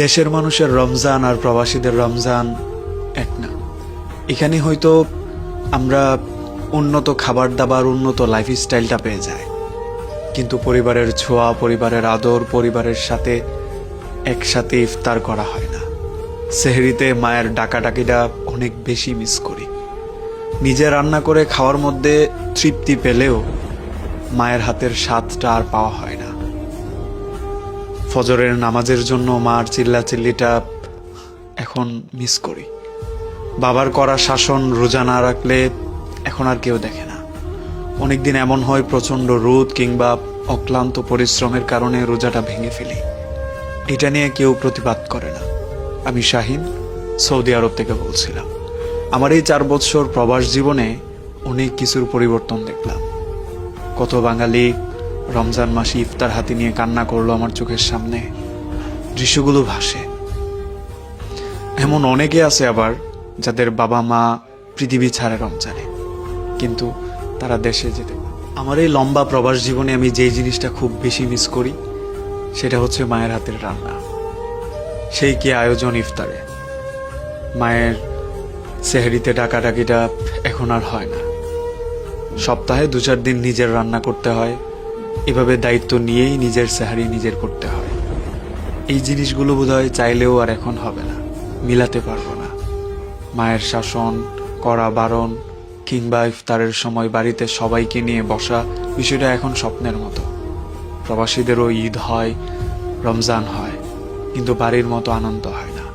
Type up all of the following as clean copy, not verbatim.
দেশের মানুষের রমজান আর প্রবাসীদের রমজান এক না। এখানে হয়তো আমরা উন্নত খাবার দাবার, উন্নত লাইফস্টাইলটা পেয়ে যাই, কিন্তু পরিবারের ছোঁয়া, পরিবারের আদর, পরিবারের সাথে একসাথে ইফতার করা হয় না। সেহরিতে মায়ের ডাকাডাকিটা অনেক বেশি মিস করি। নিজে রান্না করে খাওয়ার মধ্যে তৃপ্তি পেলেও মায়ের হাতের স্বাদটা আর পাওয়া হয় না। ফজরের নামাজের জন্য মার চিল্লাচিল্লিটা এখন মিস করি। বাবার করা শাসন রোজা না রাখলে এখন আর কেউ দেখে না। অনেকদিন এমন হয় প্রচণ্ড রোদ কিংবা অক্লান্ত পরিশ্রমের কারণে রোজাটা ভেঙে ফেলি। এটা নিয়ে কেউ প্রতিবাদ করে না। আমি শাহিন, সৌদি আরব থেকে বলছিলাম। আমার এই 4 বছর প্রবাস জীবনে অনেক কিছুর পরিবর্তন দেখলাম। কত বাঙালি রমজান মাসে ইফতার হাতে নিয়ে কান্না করলো আমার চোখের সামনে। দৃশ্যগুলো ভাসে। এমন অনেকে আছে আবার যাদের বাবা মা পৃথিবী ছাড়ে রমজানে, কিন্তু তারা দেশে যেতে পারে। আমার এই লম্বা প্রবাস জীবনে আমি যেই জিনিসটা খুব বেশি মিস করি সেটা হচ্ছে মায়ের হাতের রান্না। সেই কি আয়োজন ইফতারে, মায়ের সেহরিতে ডাকাডাকিটা এখন আর হয় না। সপ্তাহে 2-4 দিন নিজের রান্না করতে হয়। এভাবে দায়িত্ব নিয়েই নিজের সেহরি নিজের করতে হয়। এই জিনিসগুলো বোধহয় চাইলেও আর এখন হবে না, মিলাতে পারবো না। মায়ের শাসন, করা বারণ, কিংবা ইফতারের সময় বাড়িতে সবাইকে নিয়ে বসা, বিষয়টা এখন স্বপ্নের মতো। প্রবাসীদেরও ঈদ হয়, রমজান হয়, কিন্তু বাড়ির মতো আনন্দ হয় না।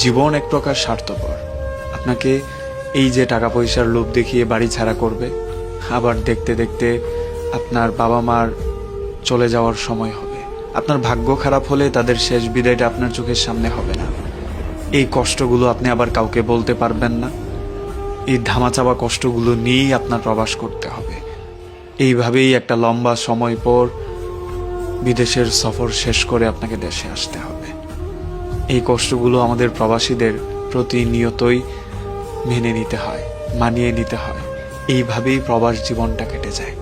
জীবন এক প্রকার স্বার্থপর। আপনাকে এই যে টাকা পয়সার লোভ দেখিয়ে বাড়ি ছাড়া করবে, আবার দেখতে দেখতে আপনার বাবা মার চলে যাওয়ার সময় হবে। আপনার ভাগ্য খারাপ হলে তাদের শেষ বিদায়টা আপনার চোখের সামনে হবে না। এই কষ্টগুলো আপনি আবার কাউকে বলতে পারবেন না। এই ধামাচাপা কষ্টগুলো নিয়েই আপনার প্রবাস করতে হবে। এইভাবেই একটা লম্বা সময় পর বিদেশের সফর শেষ করে আপনাকে দেশে আসতে হবে। এই কষ্টগুলো আমাদের প্রবাসীদের প্রতিনিয়তই মেনে নিতে হয়, মানিয়ে নিতে হয়। এইভাবেই প্রবাস জীবনটা কেটে যায়।